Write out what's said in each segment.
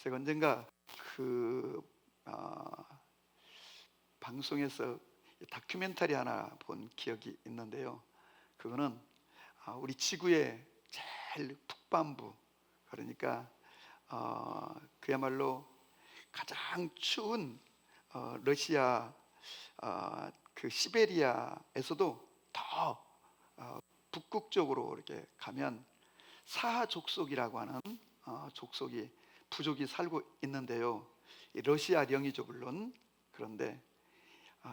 제가 언젠가 그 어, 방송에서 다큐멘터리 하나 본 기억이 있는데요. 그거는 우리 지구의 제일 북반부, 그러니까 그야말로 가장 추운 러시아, 그 시베리아에서도 더 북극 쪽으로 이렇게 가면 사하족속이라고 하는 족속이, 부족이 살고 있는데요. 이 러시아령이죠 물론. 그런데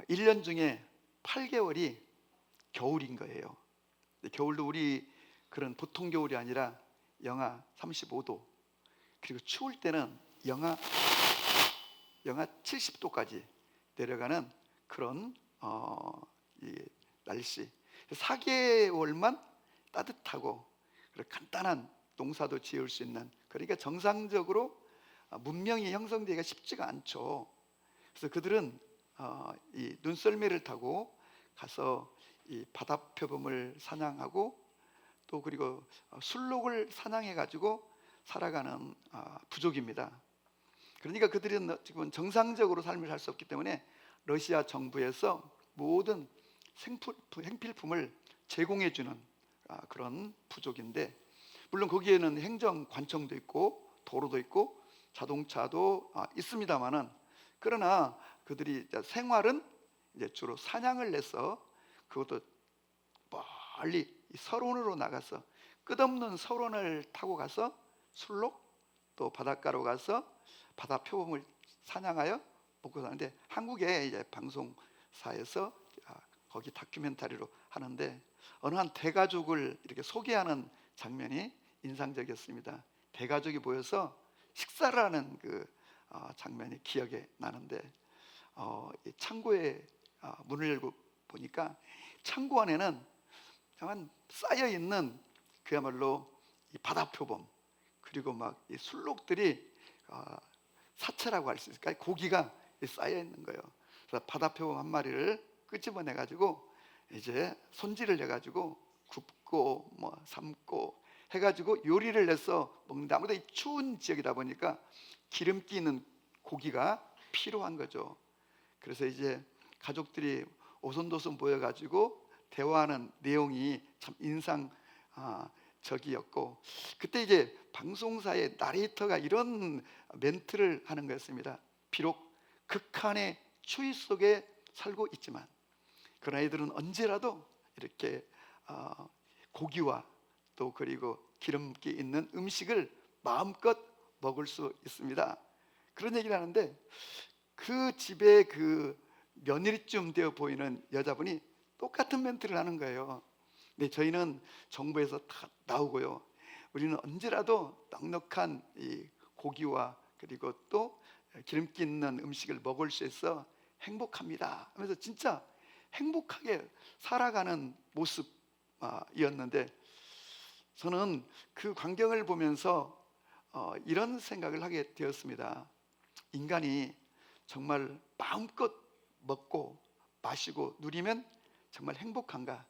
1년 중에 8개월이 겨울인 거예요. 근데 겨울도 우리 그런 보통 겨울이 아니라 영하 35도, 그리고 추울 때는 영하 70도까지 내려가는 그런 이 날씨. 4개월만 따뜻하고 간단한 농사도 지을 수 있는, 그러니까 정상적으로 문명이 형성되기가 쉽지가 않죠. 그래서 그들은 이 눈썰매를 타고 가서 이 바다 표범을 사냥하고, 또 그리고 술록을 사냥해 가지고 살아가는 부족입니다. 그러니까 그들은 지금 정상적으로 삶을 살 수 없기 때문에 러시아 정부에서 모든 생필품을 제공해 주는 그런 부족인데, 물론 거기에는 행정관청도 있고 도로도 있고 자동차도 있습니다만은, 그러나 그들이 생활은 이제 주로 사냥을 해서, 그것도 멀리 서론으로 나가서 끝없는 서론을 타고 가서 술록, 또 바닷가로 가서 바다 표범을 사냥하여 먹고 사는데, 한국의 이제 방송사에서 거기 다큐멘터리로 하는데 어느 한 대가족을 이렇게 소개하는 장면이 인상적이었습니다. 대가족이 모여서 식사를 하는 그 장면이 기억에 나는데, 이 창고에 문을 열고 보니까 창고 안에는 정말 쌓여 있는 그야말로 이 바다 표범, 그리고 막 이 술록들이 사체라고 할 수 있을까요? 고기가 쌓여 있는 거예요. 그래서 바다 표범 한 마리를 끄집어내 가지고 이제 손질을 해 가지고 굽고 뭐 삶고 해 가지고 요리를 해서 먹는데, 아무래도 이 추운 지역이다 보니까 기름기 있는 고기가 필요한 거죠. 그래서 이제 가족들이 오손도손 모여 가지고 대화하는 내용이 참 인상적이었고, 그때 이제 방송사의 나레이터가 이런 멘트를 하는 거였습니다. 비록 극한의 추위 속에 살고 있지만 그런 아이들은 언제라도 이렇게 고기와 또 그리고 기름기 있는 음식을 마음껏 먹을 수 있습니다. 그런 얘기를 하는데, 그 집에 그 며느리쯤 되어 보이는 여자분이 똑같은 멘트를 하는 거예요. 근데 저희는 정부에서 다 나오고요, 우리는 언제라도 넉넉한 이 고기와 그리고 또 기름기 있는 음식을 먹을 수 있어 행복합니다 하면서 진짜 행복하게 살아가는 모습이었는데, 저는 그 광경을 보면서 이런 생각을 하게 되었습니다. 인간이 정말 마음껏 먹고 마시고 누리면 정말 행복한가?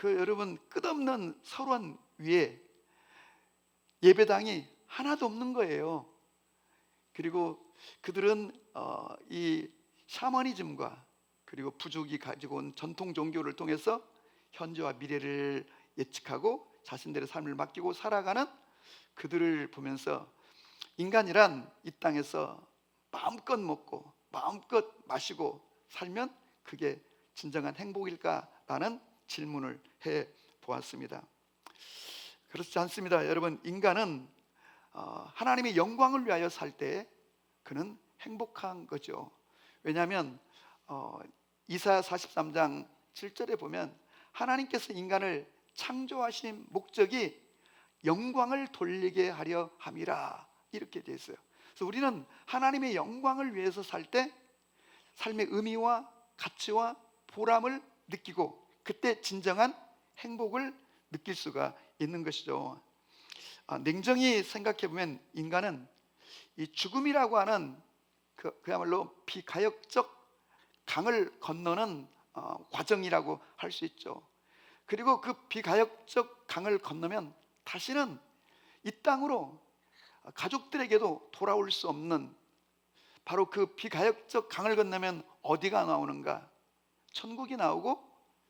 여러분, 끝없는 서론 위에 예배당이 하나도 없는 거예요. 그리고 그들은 이 샤머니즘과 그리고 부족이 가지고 온 전통 종교를 통해서 현재와 미래를 예측하고 자신들의 삶을 맡기고 살아가는 그들을 보면서, 인간이란 이 땅에서 마음껏 먹고 마음껏 마시고 살면 그게 진정한 행복일까라는 질문을 해 보았습니다. 그렇지 않습니다. 여러분, 인간은 하나님의 영광을 위하여 살 때 그는 행복한 거죠. 왜냐하면 이사야 43장 7절에 보면 하나님께서 인간을 창조하신 목적이 영광을 돌리게 하려 함이라, 이렇게 되어 있어요. 그래서 우리는 하나님의 영광을 위해서 살 때 삶의 의미와 가치와 보람을 느끼고, 그때 진정한 행복을 느낄 수가 있는 것이죠. 냉정히 생각해 보면 인간은 이 죽음이라고 하는 그야말로 비가역적 강을 건너는 과정이라고 할 수 있죠. 그리고 그 비가역적 강을 건너면 다시는 이 땅으로 가족들에게도 돌아올 수 없는 바로 그 비가역적 강을 건너면 어디가 나오는가? 천국이 나오고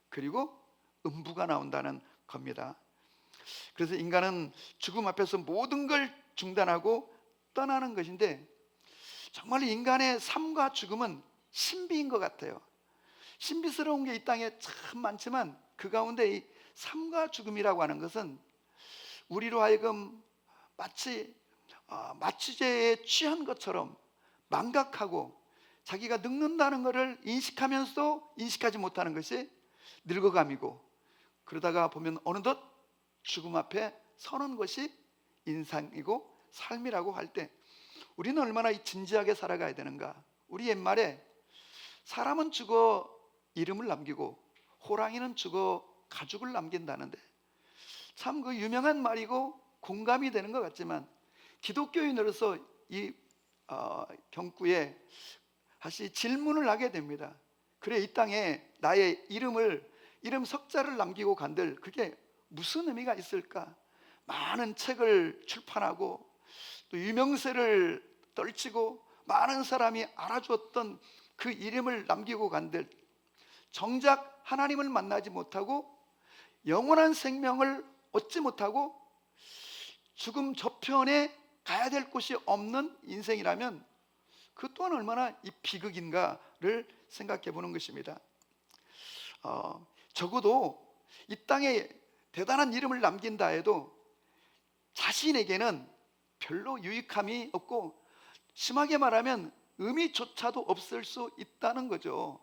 그리고 음부가 나온다는 겁니다. 그래서 인간은 죽음 앞에서 모든 걸 중단하고 떠나는 것인데, 정말 인간의 삶과 죽음은 신비인 것 같아요. 신비스러운 게 이 땅에 참 많지만 그 가운데 이 삶과 죽음이라고 하는 것은 우리로 하여금 마치 마취제에 취한 것처럼 망각하고 자기가 늙는다는 것을 인식하면서도 인식하지 못하는 것이 늙어감이고, 그러다가 보면 어느덧 죽음 앞에 서는 것이 인상이고 삶이라고 할 때 우리는 얼마나 진지하게 살아가야 되는가. 우리 옛말에 사람은 죽어 이름을 남기고 호랑이는 죽어 가죽을 남긴다는데, 참 그 유명한 말이고 공감이 되는 것 같지만, 기독교인으로서 이 경구에 다시 질문을 하게 됩니다. 그래, 이 땅에 나의 이름 석자를 남기고 간들 그게 무슨 의미가 있을까? 많은 책을 출판하고 또 유명세를 떨치고 많은 사람이 알아주었던 그 이름을 남기고 간들 정작 하나님을 만나지 못하고 영원한 생명을 얻지 못하고 죽음 저편에 가야 될 곳이 없는 인생이라면 그 또한 얼마나 이 비극인가를 생각해 보는 것입니다. 적어도 이 땅에 대단한 이름을 남긴다 해도 자신에게는 별로 유익함이 없고, 심하게 말하면 의미조차도 없을 수 있다는 거죠.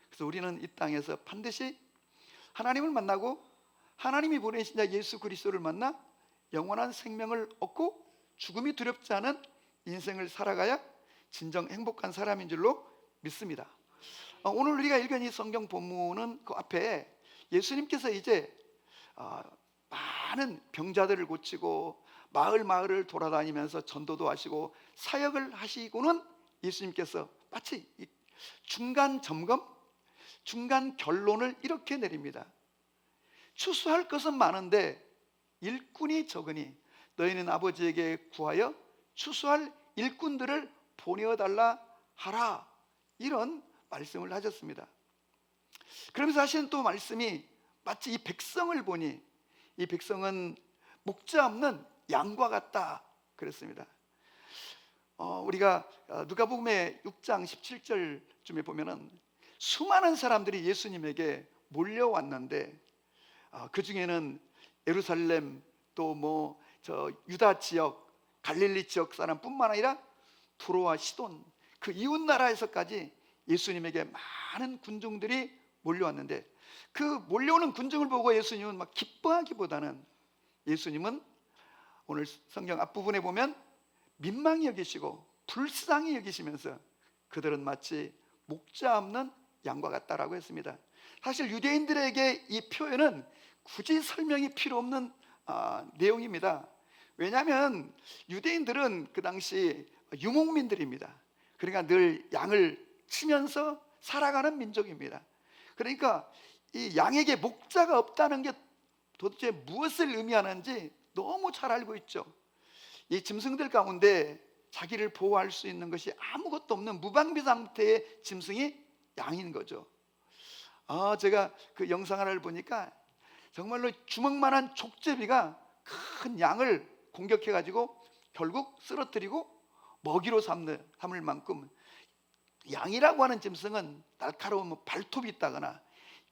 그래서 우리는 이 땅에서 반드시 하나님을 만나고 하나님이 보내신 자 예수 그리스도를 만나 영원한 생명을 얻고 죽음이 두렵지 않은 인생을 살아가야 진정 행복한 사람인 줄로 믿습니다. 오늘 우리가 읽은 이 성경 본문은 그 앞에 예수님께서 이제 많은 병자들을 고치고 마을을 돌아다니면서 전도도 하시고 사역을 하시고는 예수님께서 마치 중간 점검, 중간 결론을 이렇게 내립니다. 추수할 것은 많은데 일꾼이 적으니 너희는 아버지에게 구하여 추수할 일꾼들을 보내어달라 하라, 이런 말씀을 하셨습니다. 그러면서 하시는 또 말씀이 마치 이 백성을 보니 이 백성은 목자 없는 양과 같다 그랬습니다. 우리가 누가복음의 6장 17절쯤에 보면은 수많은 사람들이 예수님에게 몰려왔는데 그 중에는 예루살렘 또 저 유다 지역, 갈릴리 지역 사람뿐만 아니라 두로와 시돈 그 이웃 나라에서까지 예수님에게 많은 군중들이 몰려왔는데, 그 몰려오는 군중을 보고 예수님은 막 기뻐하기보다는 예수님은 오늘 성경 앞부분에 보면 민망히 여기시고 불쌍히 여기시면서 그들은 마치 목자 없는 양과 같다라고 했습니다. 사실 유대인들에게 이 표현은 굳이 설명이 필요 없는 내용입니다. 왜냐하면 유대인들은 그 당시 유목민들입니다. 그러니까 늘 양을 치면서 살아가는 민족입니다. 그러니까 이 양에게 목자가 없다는 게 도대체 무엇을 의미하는지 너무 잘 알고 있죠. 이 짐승들 가운데 자기를 보호할 수 있는 것이 아무것도 없는 무방비 상태의 짐승이 양인 거죠. 제가 그 영상을 보니까 정말로 주먹만한 족제비가 큰 양을 공격해가지고 결국 쓰러뜨리고 먹이로 삼을 만큼, 양이라고 하는 짐승은 날카로운 발톱이 있다거나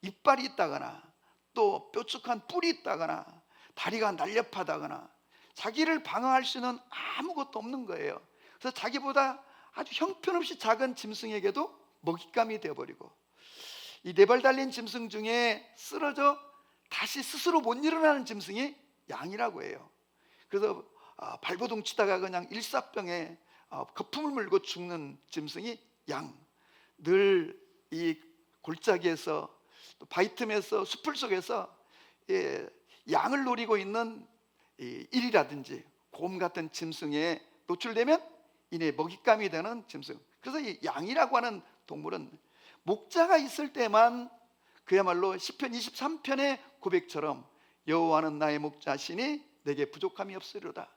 이빨이 있다거나 또 뾰족한 뿔이 있다거나 다리가 날렵하다거나 자기를 방어할 수 있는 아무것도 없는 거예요. 그래서 자기보다 아주 형편없이 작은 짐승에게도 먹잇감이 되어버리고, 이 네 발 달린 짐승 중에 쓰러져 다시 스스로 못 일어나는 짐승이 양이라고 해요. 그래서 발버둥 치다가 그냥 일사병에 거품을 물고 죽는 짐승이 양. 늘 이 골짜기에서 또 바위 틈에서 숲을 속에서 양을 노리고 있는 일이라든지 곰 같은 짐승에 노출되면 이내 먹잇감이 되는 짐승. 그래서 이 양이라고 하는 동물은 목자가 있을 때만 그야말로 시편 23편의 고백처럼 여호와는 나의 목자시니 내게 부족함이 없으리로다.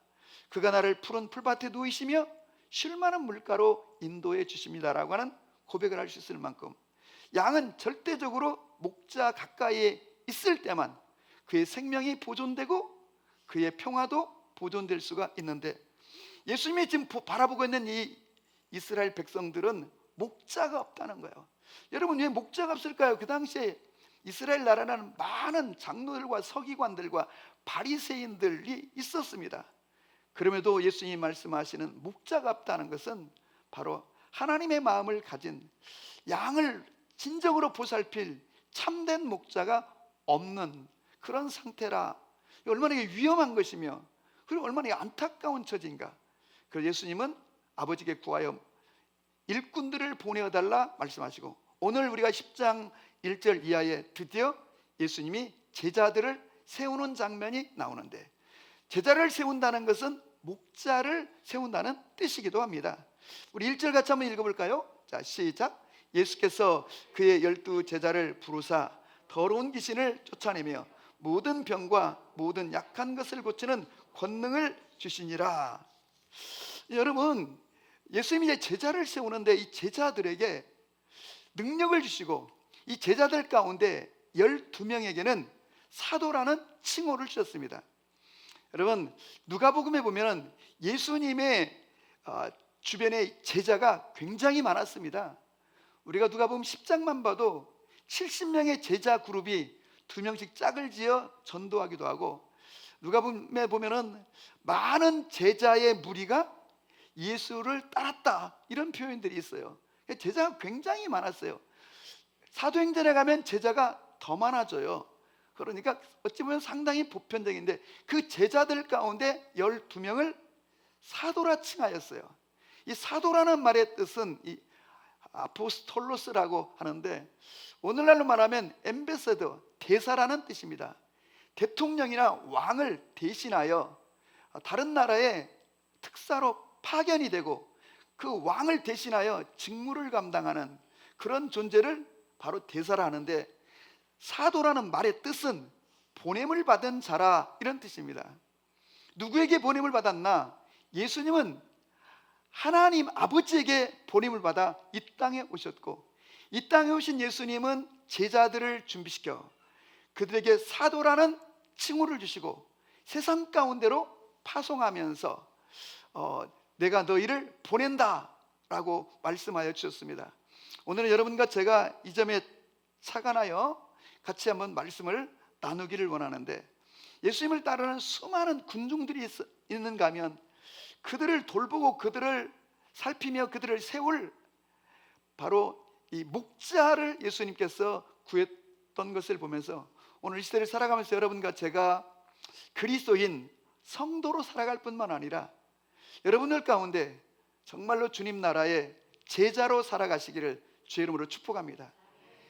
그가 나를 푸른 풀밭에 누이시며 쉴 만한 물가로 인도해 주십니다라고 하는 고백을 할 수 있을 만큼, 양은 절대적으로 목자 가까이에 있을 때만 그의 생명이 보존되고 그의 평화도 보존될 수가 있는데, 예수님이 지금 바라보고 있는 이 이스라엘 백성들은 목자가 없다는 거예요. 여러분, 왜 목자가 없을까요? 그 당시에 이스라엘 나라는 많은 장로들과 서기관들과 바리새인들이 있었습니다. 그럼에도 예수님이 말씀하시는 목자가 없다는 것은 바로 하나님의 마음을 가진, 양을 진정으로 보살필 참된 목자가 없는 그런 상태라. 얼마나 위험한 것이며, 그리고 얼마나 안타까운 처지인가. 그래서 예수님은 아버지께 구하여 일꾼들을 보내어달라 말씀하시고, 오늘 우리가 10장 1절 이하에 드디어 예수님이 제자들을 세우는 장면이 나오는데, 제자를 세운다는 것은 목자를 세운다는 뜻이기도 합니다. 우리 1절 같이 한번 읽어볼까요? 자, 시작. 예수께서 그의 12 제자를 부르사 더러운 귀신을 쫓아내며 모든 병과 모든 약한 것을 고치는 권능을 주시니라. 여러분, 예수님이 이제 제자를 세우는데 이 제자들에게 능력을 주시고, 이 제자들 가운데 12명에게는 사도라는 칭호를 주셨습니다. 여러분, 누가복음에 보면 예수님의 주변에 제자가 굉장히 많았습니다. 우리가 누가복음 10장만 봐도 70명의 제자 그룹이 2명씩 짝을 지어 전도하기도 하고, 누가복음에 보면은 많은 제자의 무리가 예수를 따랐다, 이런 표현들이 있어요. 제자가 굉장히 많았어요. 사도행전에 가면 제자가 더 많아져요. 그러니까 어찌 보면 상당히 보편적인데, 그 제자들 가운데 12명을 사도라 칭하였어요. 이 사도라는 말의 뜻은 이 아포스톨로스라고 하는데, 오늘날로 말하면 엠베서더, 대사라는 뜻입니다. 대통령이나 왕을 대신하여 다른 나라에 특사로 파견이 되고 그 왕을 대신하여 직무를 감당하는 그런 존재를 바로 대사라 하는데, 사도라는 말의 뜻은 보냄을 받은 자라, 이런 뜻입니다. 누구에게 보냄을 받았나? 예수님은 하나님 아버지에게 보냄을 받아 이 땅에 오셨고, 이 땅에 오신 예수님은 제자들을 준비시켜 그들에게 사도라는 칭호를 주시고 세상 가운데로 파송하면서 내가 너희를 보낸다 라고 말씀하여 주셨습니다. 오늘은 여러분과 제가 이 점에 착안하여 같이 한번 말씀을 나누기를 원하는데, 예수님을 따르는 수많은 군중들이 있는가 하면 그들을 돌보고 그들을 살피며 그들을 세울 바로 이 목자를 예수님께서 구했던 것을 보면서, 오늘 이 시대를 살아가면서 여러분과 제가 그리스도인 성도로 살아갈 뿐만 아니라 여러분들 가운데 정말로 주님 나라의 제자로 살아가시기를 주의 이름으로 축복합니다.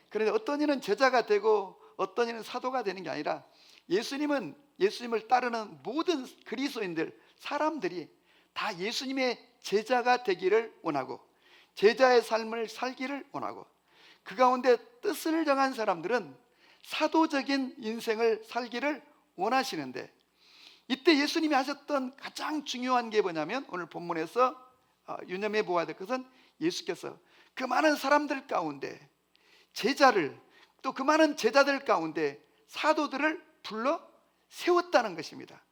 그런데 어떤 이는 제자가 되고 어떤 이는 사도가 되는 게 아니라, 예수님을 따르는 모든 그리스도인들, 사람들이 다 예수님의 제자가 되기를 원하고 제자의 삶을 살기를 원하고, 그 가운데 뜻을 정한 사람들은 사도적인 인생을 살기를 원하시는데, 이때 예수님이 하셨던 가장 중요한 게 뭐냐면, 오늘 본문에서 유념해 보아야 될 것은 예수께서 그 많은 사람들 가운데 제자를, 또 그 많은 제자들 가운데 사도들을 불러 세웠다는 것입니다.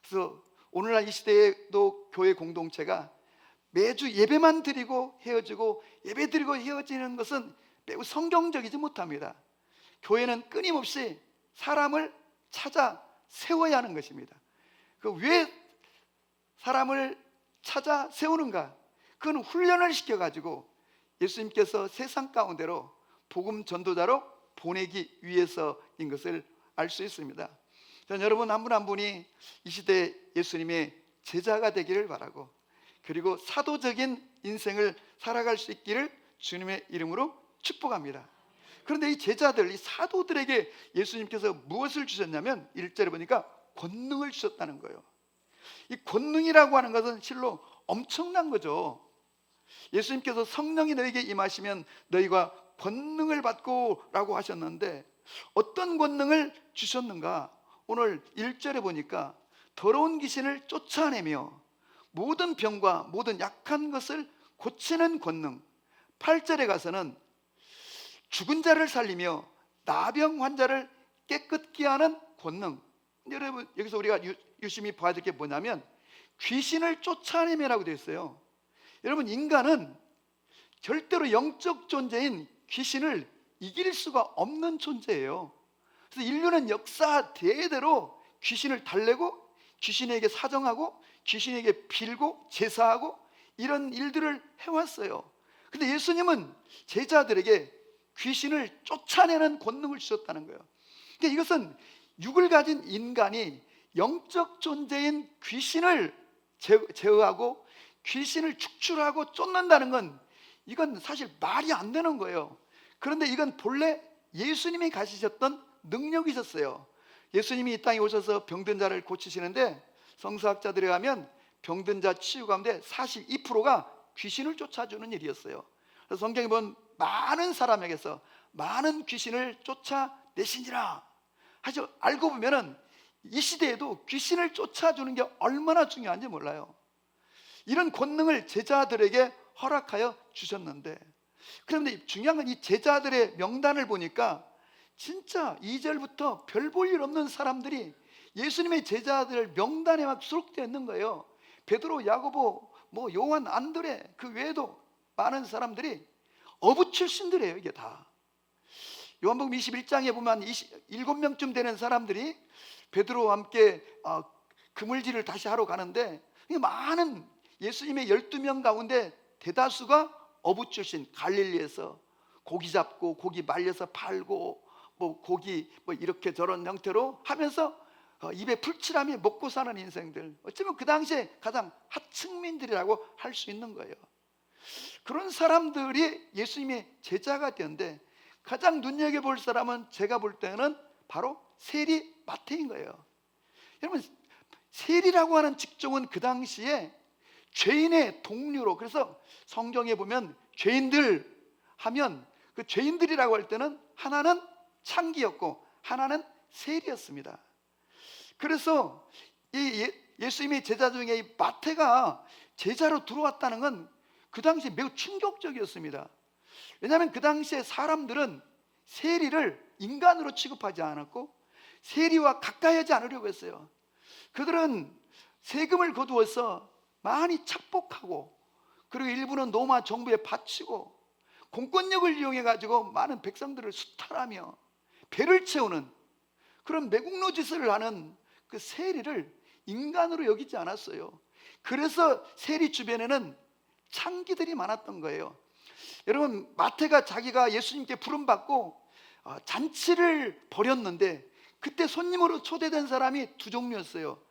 그래서 오늘날 이 시대에도 교회 공동체가 매주 예배만 드리고 헤어지고 예배 드리고 헤어지는 것은 매우 성경적이지 못합니다. 교회는 끊임없이 사람을 찾아 세워야 하는 것입니다. 왜 사람을 찾아 세우는가? 그건 훈련을 시켜가지고 예수님께서 세상 가운데로 복음 전도자로 보내기 위해서인 것을 알 수 있습니다. 저는 여러분 한 분 한 분이 이 시대 예수님의 제자가 되기를 바라고, 그리고 사도적인 인생을 살아갈 수 있기를 주님의 이름으로 축복합니다. 그런데 이 제자들, 이 사도들에게 예수님께서 무엇을 주셨냐면 1절에 보니까 권능을 주셨다는 거예요. 이 권능이라고 하는 것은 실로 엄청난 거죠. 예수님께서 성령이 너에게 임하시면 너희가 권능을 받고 라고 하셨는데, 어떤 권능을 주셨는가? 오늘 1절에 보니까 더러운 귀신을 쫓아내며 모든 병과 모든 약한 것을 고치는 권능. 8절에 가서는 죽은 자를 살리며 나병 환자를 깨끗게 하는 권능. 여러분, 여기서 우리가 유심히 봐야 될 게 뭐냐면 귀신을 쫓아내며라고 되어 있어요. 여러분, 인간은 절대로 영적 존재인 귀신을 이길 수가 없는 존재예요. 그래서 인류는 역사 대대로 귀신을 달래고 귀신에게 사정하고 귀신에게 빌고 제사하고 이런 일들을 해왔어요. 근데 예수님은 제자들에게 귀신을 쫓아내는 권능을 주셨다는 거예요. 그러니까 이것은 육을 가진 인간이 영적 존재인 귀신을 제어하고 귀신을 축출하고 쫓는다는 건 이건 사실 말이 안 되는 거예요. 그런데 이건 본래 예수님이 가지셨던 능력이셨어요. 예수님이 이 땅에 오셔서 병든 자를 고치시는데 성서학자들에 가면 병든 자 치유 가운데 42%가 귀신을 쫓아주는 일이었어요. 그래서 성경에 보면 많은 사람에게서 많은 귀신을 쫓아내시니라. 사실 알고 보면은 이 시대에도 귀신을 쫓아주는 게 얼마나 중요한지 몰라요. 이런 권능을 제자들에게 허락하여 주셨는데, 그런데 중요한 건 이 제자들의 명단을 보니까 진짜 2절부터 별 볼 일 없는 사람들이 예수님의 제자들 명단에 막 수록되어 있는 거예요. 베드로, 야고보, 요한, 안드레, 그 외에도 많은 사람들이 어부 출신들이에요. 이게 다 요한복음 21장에 보면 7명쯤 되는 사람들이 베드로와 함께 그물질을 다시 하러 가는데, 많은 예수님의 12명 가운데 대다수가 어부 출신, 갈릴리에서 고기 잡고 고기 말려서 팔고 고기 이렇게 저런 형태로 하면서 입에 풀칠하며 먹고 사는 인생들, 어쩌면 그 당시에 가장 하층민들이라고 할 수 있는 거예요. 그런 사람들이 예수님의 제자가 되었는데, 가장 눈여겨볼 사람은 제가 볼 때는 바로 세리 마태인 거예요. 여러분, 세리라고 하는 직종은 그 당시에 죄인의 동료로, 그래서 성경에 보면 죄인들 하면 그 죄인들이라고 할 때는 하나는 창기였고 하나는 세리였습니다. 그래서 예수님의 제자 중에 이 마태가 제자로 들어왔다는 건 그 당시에 매우 충격적이었습니다. 왜냐하면 그 당시에 사람들은 세리를 인간으로 취급하지 않았고 세리와 가까이 하지 않으려고 했어요. 그들은 세금을 거두어서 많이 착복하고, 그리고 일부는 로마 정부에 바치고 공권력을 이용해 가지고 많은 백성들을 수탈하며 배를 채우는 그런 매국노 짓을 하는 그 세리를 인간으로 여기지 않았어요. 그래서 세리 주변에는 창기들이 많았던 거예요. 여러분, 마태가 자기가 예수님께 부름받고 잔치를 벌였는데 그때 손님으로 초대된 사람이 두 종류였어요.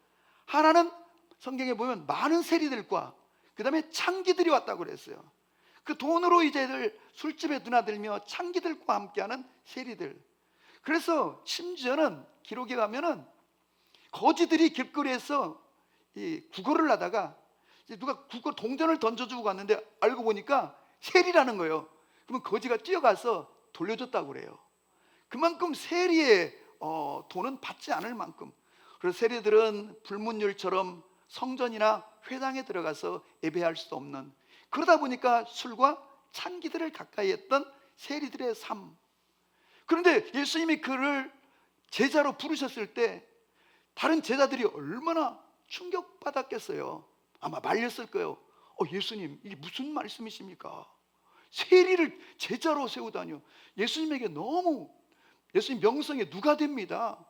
하나는 성경에 보면 많은 세리들과 그 다음에 창기들이 왔다고 그랬어요. 그 돈으로 이제 술집에 드나들며 창기들과 함께하는 세리들. 그래서 심지어는 기록에 가면은 거지들이 길거리에서 이 구걸을 하다가 누가 구걸 동전을 던져주고 갔는데 알고 보니까 세리라는 거예요. 그러면 거지가 뛰어가서 돌려줬다고 그래요. 그만큼 세리의 돈은 받지 않을 만큼. 그래서 세리들은 불문율처럼 성전이나 회당에 들어가서 예배할 수 없는, 그러다 보니까 술과 찬기들을 가까이 했던 세리들의 삶. 그런데 예수님이 그를 제자로 부르셨을 때 다른 제자들이 얼마나 충격받았겠어요. 아마 말렸을 거예요. 예수님, 이게 무슨 말씀이십니까? 세리를 제자로 세우다니요. 예수님에게 너무, 예수님 명성에 누가 됩니다.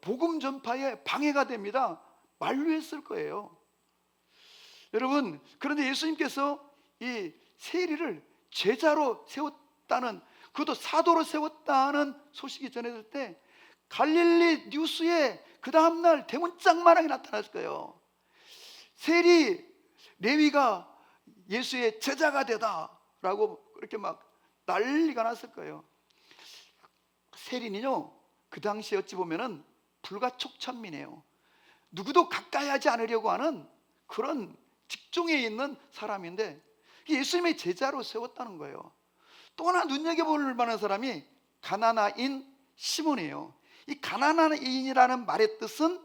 복음 전파에 방해가 됩니다. 만류했을 거예요. 여러분, 그런데 예수님께서 이 세리를 제자로 세웠다는, 그것도 사도로 세웠다는 소식이 전해질 때 갈릴리 뉴스에 그 다음날 대문짝만하게 나타났을 거예요. 세리 레위가 예수의 제자가 되다라고 그렇게 막 난리가 났을 거예요. 세리는요, 그 당시에 어찌 보면은 불가촉천민이에요. 누구도 가까이 하지 않으려고 하는 그런 직종에 있는 사람인데 예수님의 제자로 세웠다는 거예요. 또 하나 눈여겨볼 만한 사람이 가나나인 시몬이에요. 이 가나나인이라는 말의 뜻은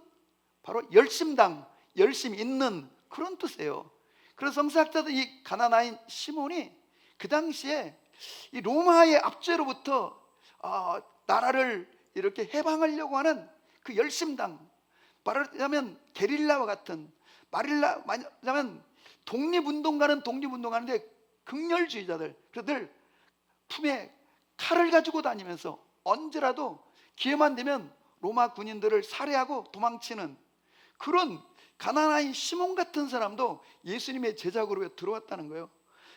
바로 열심당, 열심 있는 그런 뜻이에요. 그래서 성서학자들 이 가나나인 시몬이 그 당시에 이 로마의 압제로부터 나라를 이렇게 해방하려고 하는 그 열심당, 말하자면 게릴라와 같은, 말하자면 독립운동가는데 극렬주의자들, 그들 품에 칼을 가지고 다니면서 언제라도 기회만 되면 로마 군인들을 살해하고 도망치는 그런 가나나인 시몬 같은 사람도 예수님의 제자 그룹에 들어왔다는 거예요.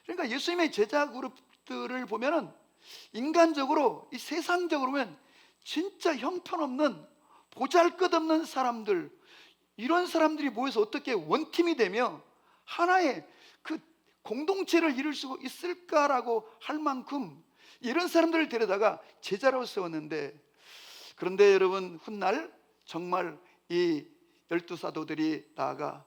그러니까 예수님의 제자 그룹들을 보면은 인간적으로, 이 세상적으로 보면 진짜 형편없는 보잘것없는 사람들, 이런 사람들이 모여서 어떻게 원팀이 되며 하나의 그 공동체를 이룰 수 있을까라고 할 만큼 이런 사람들을 데려다가 제자로 세웠는데, 그런데 여러분, 훗날 정말 이 12사도들이 나아가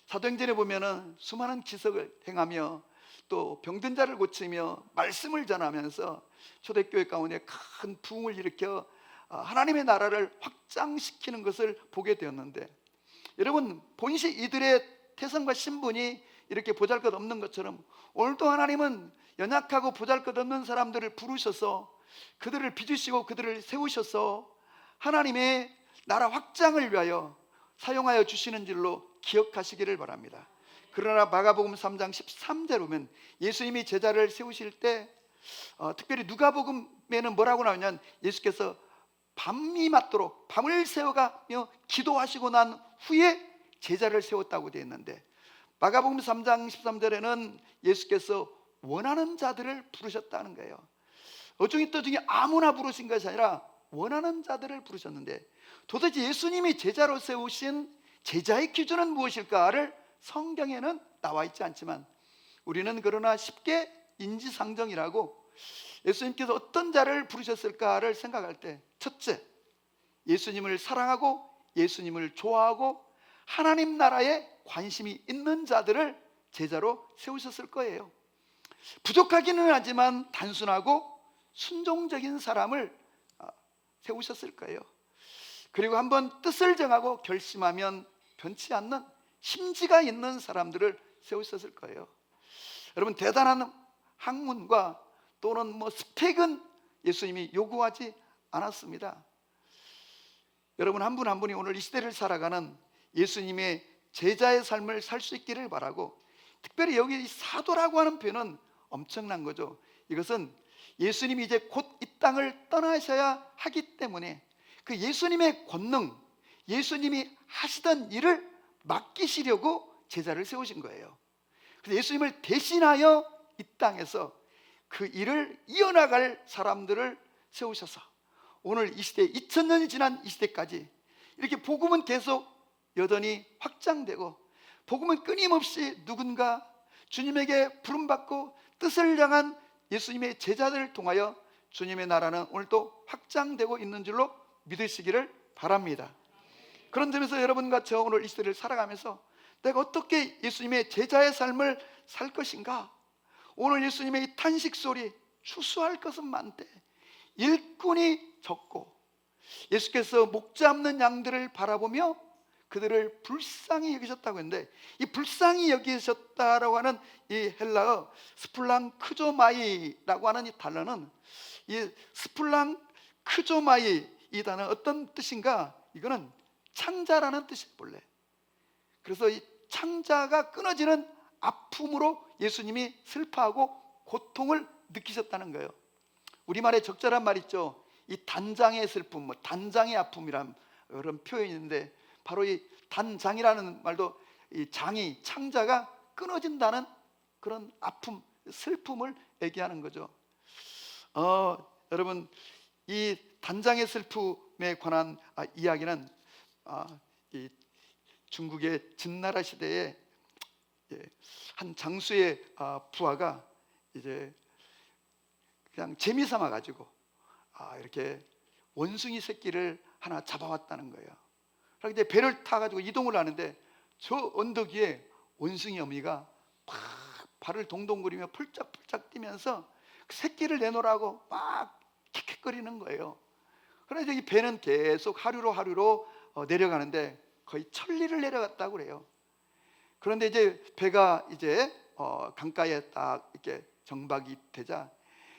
사도행전에 보면은 수많은 기적을 행하며 또 병든 자를 고치며 말씀을 전하면서 초대교회 가운데 큰 부흥을 일으켜 하나님의 나라를 확장시키는 것을 보게 되었는데, 여러분, 본시 이들의 태생과 신분이 이렇게 보잘것없는 것처럼 오늘도 하나님은 연약하고 보잘것없는 사람들을 부르셔서 그들을 빚으시고 그들을 세우셔서 하나님의 나라 확장을 위하여 사용하여 주시는 줄로 기억하시기를 바랍니다. 그러나 마가복음 3장 13절에 보면 예수님이 제자를 세우실 때 특별히 누가복음에는 뭐라고 나오냐면 예수께서 밤이 맞도록 밤을 새워가며 기도하시고 난 후에 제자를 세웠다고 되어 있는데, 마가복음 3장 13절에는 예수께서 원하는 자들을 부르셨다는 거예요. 어중이 떠중이 아무나 부르신 것이 아니라 원하는 자들을 부르셨는데, 도대체 예수님이 제자로 세우신 제자의 기준은 무엇일까를 성경에는 나와 있지 않지만 우리는 그러나 쉽게 인지상정이라고 예수님께서 어떤 자를 부르셨을까를 생각할 때, 첫째, 예수님을 사랑하고 예수님을 좋아하고 하나님 나라에 관심이 있는 자들을 제자로 세우셨을 거예요. 부족하기는 하지만 단순하고 순종적인 사람을 세우셨을 거예요. 그리고 한번 뜻을 정하고 결심하면 변치 않는 심지가 있는 사람들을 세우셨을 거예요. 여러분, 대단한 학문과 또는 스펙은 예수님이 요구하지 않았습니다. 여러분, 한 분 한 분이 오늘 이 시대를 살아가는 예수님의 제자의 삶을 살 수 있기를 바라고, 특별히 여기 사도라고 하는 표현은 엄청난 거죠. 이것은 예수님이 이제 곧 이 땅을 떠나셔야 하기 때문에 그 예수님의 권능, 예수님이 하시던 일을 맡기시려고 제자를 세우신 거예요. 그래서 예수님을 대신하여 이 땅에서 그 일을 이어나갈 사람들을 세우셔서 오늘 이 시대, 2000년이 지난 이 시대까지 이렇게 복음은 계속 여전히 확장되고, 복음은 끊임없이 누군가 주님에게 부름받고 뜻을 향한 예수님의 제자들을 통하여 주님의 나라는 오늘도 확장되고 있는 줄로 믿으시기를 바랍니다. 그런 점에서 여러분과 저 오늘 이 시대를 살아가면서 내가 어떻게 예수님의 제자의 삶을 살 것인가? 오늘 예수님의 이 탄식 소리, 추수할 것은 많대 일꾼이 적고, 예수께서 목 잡는 양들을 바라보며 그들을 불쌍히 여기셨다고 했는데, 이 불쌍히 여기셨다라고 하는 이 헬라어 스플랑크조마이라고 하는 이 단어는, 이 스플랑크조마이 이 단어 어떤 뜻인가? 이거는 창자라는 뜻이에요, 본래. 그래서 이 창자가 끊어지는 아픔으로 예수님이 슬퍼하고 고통을 느끼셨다는 거예요. 우리말에 적절한 말 있죠. 이 단장의 슬픔, 단장의 아픔이란 그런 표현이 있는데, 바로 이 단장이라는 말도 이 장이, 창자가 끊어진다는 그런 아픔, 슬픔을 얘기하는 거죠. 여러분, 이 단장의 슬픔에 관한 이야기는 이 중국의 진나라 시대에 한 장수의 부하가 이제 그냥 재미삼아 가지고 이렇게 원숭이 새끼를 하나 잡아왔다는 거예요. 그래서 이제 배를 타 가지고 이동을 하는데 저 언덕 위에 원숭이 어미가 막 발을 동동거리며 펄짝펄짝 뛰면서 그 새끼를 내놓으라고 막 킥킥거리는 거예요. 그래서 이 배는 계속 하류로 내려가는데 거의 천리를 내려갔다고 그래요. 그런데 이제 배가 이제 강가에 딱 이렇게 정박이 되자,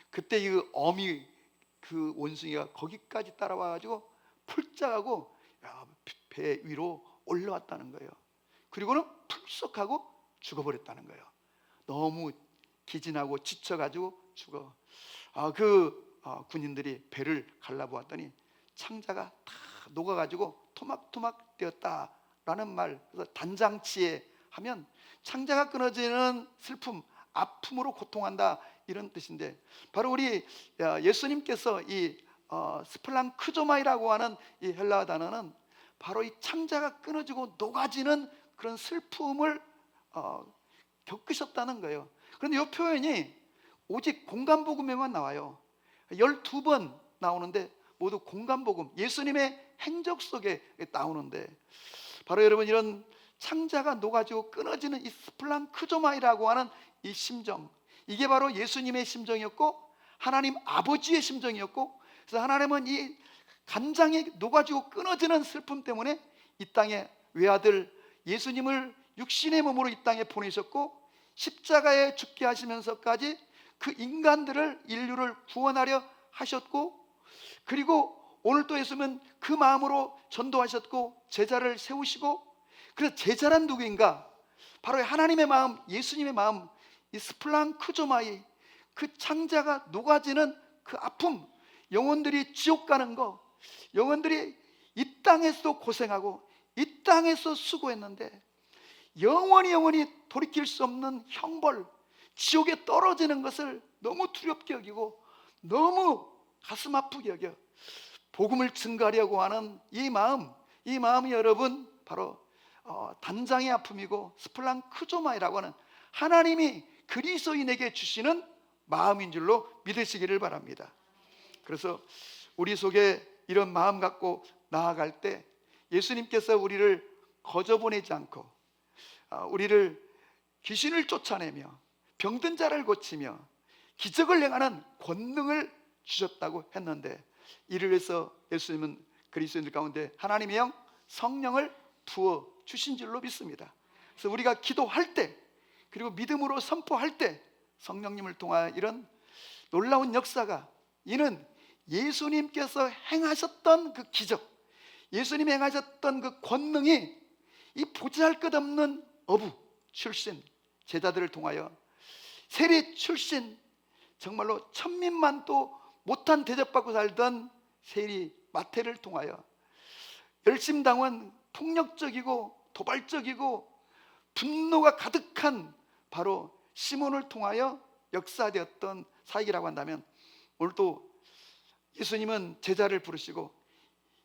그때 이 어미 그 원숭이가 거기까지 따라와 가지고 풀짝하고 배 위로 올라왔다는 거예요. 그리고는 풀썩하고 죽어버렸다는 거예요. 너무 기진하고 지쳐가지고 죽어. 군인들이 배를 갈라보았더니 창자가 다 녹아가지고 토막토막 되었다라는 말. 그래서 단장치에 하면 창자가 끊어지는 슬픔, 아픔으로 고통한다, 이런 뜻인데, 바로 우리 예수님께서 이 스플랑크조마이라고 하는 이 헬라어 단어는 바로 이 창자가 끊어지고 녹아지는 그런 슬픔을 겪으셨다는 거예요. 그런데 이 표현이 오직 공간복음에만 나와요. 12번 나오는데 모두 공간복음, 예수님의 행적 속에 나오는데, 바로 여러분, 이런 창자가 녹아지고 끊어지는 이 스플랑크조마이라고 하는 이 심정, 이게 바로 예수님의 심정이었고 하나님 아버지의 심정이었고, 그래서 하나님은 이 간장이 녹아지고 끊어지는 슬픔 때문에 이 땅에 외아들 예수님을 육신의 몸으로 이 땅에 보내셨고, 십자가에 죽게 하시면서까지 그 인간들을, 인류를 구원하려 하셨고, 그리고 오늘 또 예수님은 그 마음으로 전도하셨고 제자를 세우시고, 그래서 제자란 누구인가? 바로 하나님의 마음, 예수님의 마음, 이 스플랑크조마이, 그 창자가 녹아지는 그 아픔, 영혼들이 지옥 가는 거, 영혼들이 이 땅에서 고생하고 이 땅에서 수고했는데 영원히 돌이킬 수 없는 형벌, 지옥에 떨어지는 것을 너무 두렵게 여기고 너무 가슴 아프게 여겨 복음을 증가하려고 하는 이 마음이 여러분 바로 단장의 아픔이고 스플랑크조마이라고 하는 하나님이 그리스도인에게 주시는 마음인 줄로 믿으시기를 바랍니다. 그래서 우리 속에 이런 마음 갖고 나아갈 때 예수님께서 우리를 거저보내지 않고 우리를 귀신을 쫓아내며 병든 자를 고치며 기적을 행하는 권능을 주셨다고 했는데, 이를 위해서 예수님은 그리스도인들 가운데 하나님의 영 성령을 부어 주신 줄로 믿습니다. 그래서 우리가 기도할 때, 그리고 믿음으로 선포할 때 성령님을 통하여 이런 놀라운 역사가, 이는 예수님께서 행하셨던 그 기적, 예수님이 행하셨던 그 권능이 이 보잘것없는 어부 출신 제자들을 통하여, 세리 출신 정말로 천민만도 못한 대접받고 살던 세리 마태를 통하여, 열심당원 폭력적이고 도발적이고 분노가 가득한 바로 시몬을 통하여 역사되었던 사역이라고 한다면, 오늘 또 예수님은 제자를 부르시고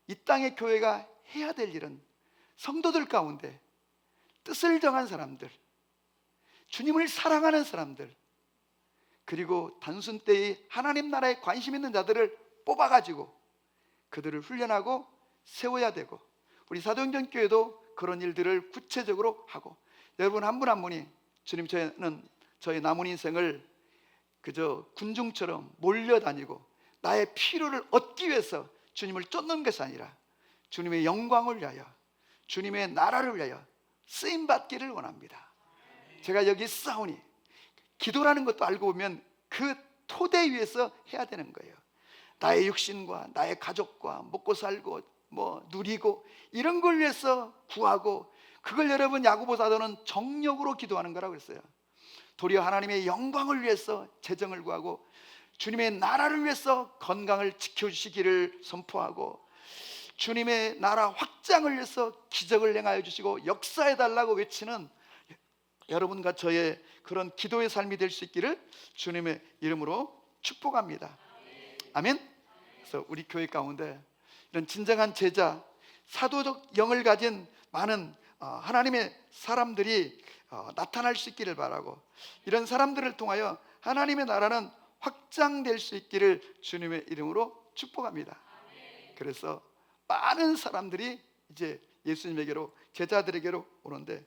이 땅의 교회가 해야 될 일은 성도들 가운데 뜻을 정한 사람들, 주님을 사랑하는 사람들, 그리고 단순 때의 하나님 나라에 관심 있는 자들을 뽑아가지고 그들을 훈련하고 세워야 되고, 우리 사도행전 교회도 그런 일들을 구체적으로 하고, 여러분 한 분 한 분이 주님, 저는 저의 남은 인생을 그저 군중처럼 몰려다니고 나의 필요를 얻기 위해서 주님을 쫓는 것이 아니라 주님의 영광을 위하여, 주님의 나라를 위하여 쓰임받기를 원합니다. 제가 여기 싸우니 기도라는 것도 알고 보면 그 토대 위에서 해야 되는 거예요. 나의 육신과 나의 가족과 먹고 살고 누리고 이런 걸 위해서 구하고, 그걸 여러분 야고보 사도는 정력으로 기도하는 거라고 그랬어요. 도리어 하나님의 영광을 위해서 재정을 구하고 주님의 나라를 위해서 건강을 지켜주시기를 선포하고, 주님의 나라 확장을 위해서 기적을 행하여 주시고 역사해달라고 외치는 여러분과 저의 그런 기도의 삶이 될 수 있기를 주님의 이름으로 축복합니다. 아멘. 그래서 우리 교회 가운데 이런 진정한 제자, 사도적 영을 가진 많은 하나님의 사람들이 나타날 수 있기를 바라고, 이런 사람들을 통하여 하나님의 나라는 확장될 수 있기를 주님의 이름으로 축복합니다. 그래서 많은 사람들이 이제 예수님에게로, 제자들에게로 오는데,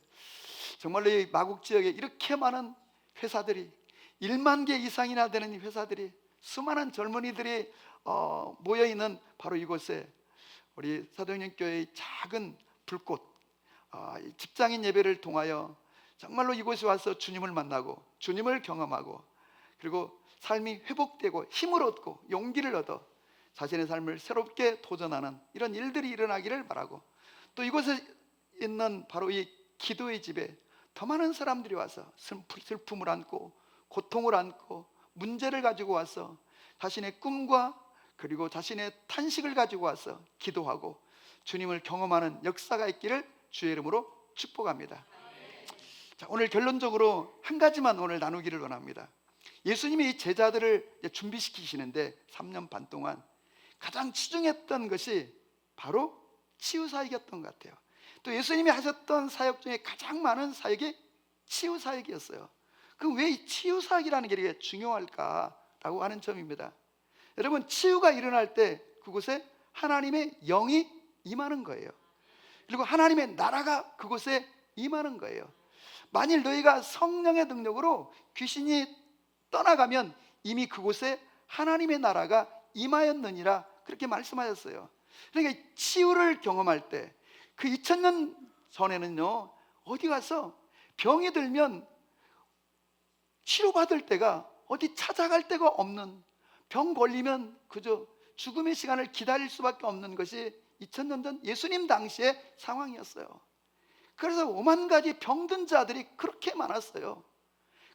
정말로 이 마국 지역에 이렇게 많은 회사들이, 1만 개 이상이나 되는 회사들이, 수많은 젊은이들이 모여있는 바로 이곳에 우리 사도행전 교회의 작은 불꽃, 직장인 예배를 통하여 정말로 이곳에 와서 주님을 만나고 주님을 경험하고 그리고 삶이 회복되고 힘을 얻고 용기를 얻어 자신의 삶을 새롭게 도전하는 이런 일들이 일어나기를 바라고, 또 이곳에 있는 바로 이 기도의 집에 더 많은 사람들이 와서 슬픔을 안고 고통을 안고 문제를 가지고 와서 자신의 꿈과 그리고 자신의 탄식을 가지고 와서 기도하고 주님을 경험하는 역사가 있기를 주의 이름으로 축복합니다. 자, 오늘 결론적으로 한 가지만 오늘 나누기를 원합니다. 예수님이 이 제자들을 준비시키시는데 3년 반 동안 가장 치중했던 것이 바로 치유사역이었던 것 같아요. 또 예수님이 하셨던 사역 중에 가장 많은 사역이 치유사역이었어요. 그럼 왜 이 치유사역이라는 게 이렇게 중요할까라고 하는 점입니다. 여러분, 치유가 일어날 때 그곳에 하나님의 영이 임하는 거예요. 그리고 하나님의 나라가 그곳에 임하는 거예요. 만일 너희가 성령의 능력으로 귀신이 떠나가면 이미 그곳에 하나님의 나라가 임하였느니라, 그렇게 말씀하셨어요. 그러니까 치유를 경험할 때, 그 2000년 전에는요, 어디 가서 병이 들면 치료받을 때가 어디 찾아갈 데가 없는, 병 걸리면 그저 죽음의 시간을 기다릴 수밖에 없는 것이 2000년 전 예수님 당시의 상황이었어요. 그래서 5만 가지 병든 자들이 그렇게 많았어요.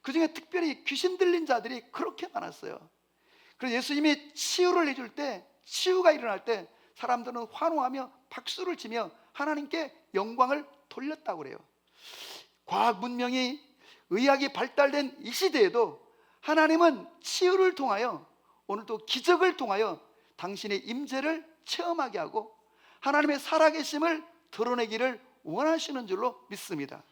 그 중에 특별히 귀신 들린 자들이 그렇게 많았어요. 그래서 예수님이 치유를 해줄 때, 치유가 일어날 때 사람들은 환호하며 박수를 치며 하나님께 영광을 돌렸다고 그래요. 과학 문명이, 의학이 발달된 이 시대에도 하나님은 치유를 통하여, 오늘도 기적을 통하여 당신의 임재를 체험하게 하고 하나님의 살아계심을 드러내기를 원하시는 줄로 믿습니다.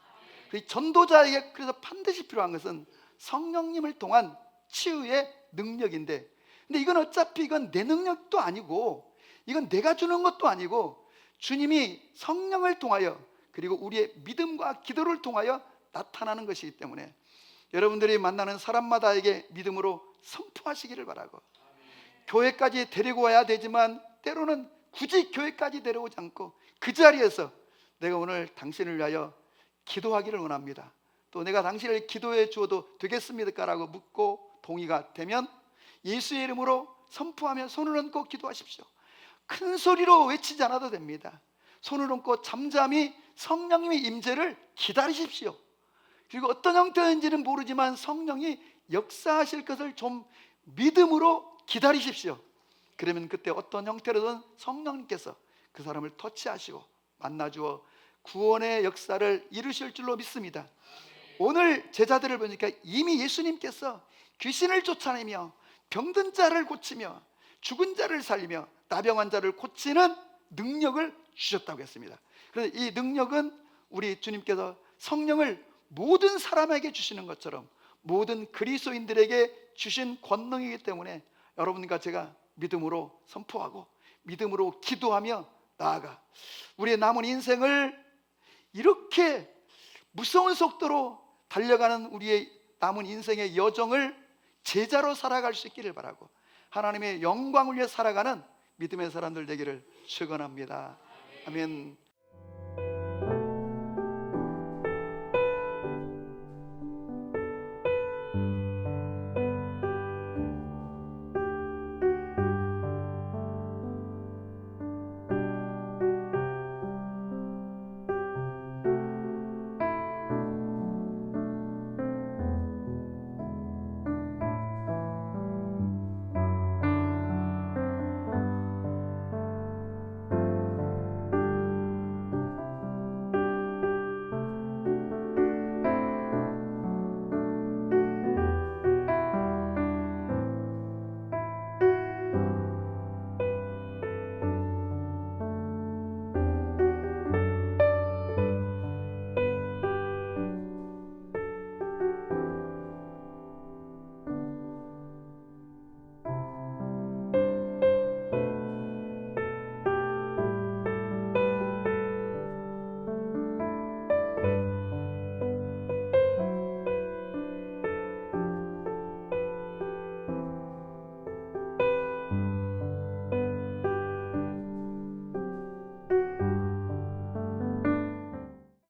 그 전도자에게 그래서 반드시 필요한 것은 성령님을 통한 치유의 능력인데, 근데 이건 어차피 이건 내 능력도 아니고 이건 내가 주는 것도 아니고 주님이 성령을 통하여 그리고 우리의 믿음과 기도를 통하여 나타나는 것이기 때문에 여러분들이 만나는 사람마다에게 믿음으로 선포하시기를 바라고, 교회까지 데리고 와야 되지만 때로는 굳이 교회까지 데려오지 않고 그 자리에서 내가 오늘 당신을 위하여 기도하기를 원합니다. 또 내가 당신을 기도해 주어도 되겠습니까? 라고 묻고 동의가 되면 예수의 이름으로 선포하며 손을 얹고 기도하십시오. 큰 소리로 외치지 않아도 됩니다. 손을 얹고 잠잠히 성령님의 임재를 기다리십시오. 그리고 어떤 형태인지는 모르지만 성령이 역사하실 것을 좀 믿음으로 기다리십시오. 그러면 그때 어떤 형태로든 성령님께서 그 사람을 터치하시고 만나주어 구원의 역사를 이루실 줄로 믿습니다. 오늘 제자들을 보니까 이미 예수님께서 귀신을 쫓아내며 병든 자를 고치며 죽은 자를 살리며 나병한 자를 고치는 능력을 주셨다고 했습니다. 그래서 이 능력은 우리 주님께서 성령을 모든 사람에게 주시는 것처럼 모든 그리스도인들에게 주신 권능이기 때문에 여러분과 제가 믿음으로 선포하고 믿음으로 기도하며 나아가 우리의 남은 인생을 이렇게 무서운 속도로 달려가는 우리의 남은 인생의 여정을 제자로 살아갈 수 있기를 바라고 하나님의 영광을 위해 살아가는 믿음의 사람들 되기를 축원합니다. 아멘.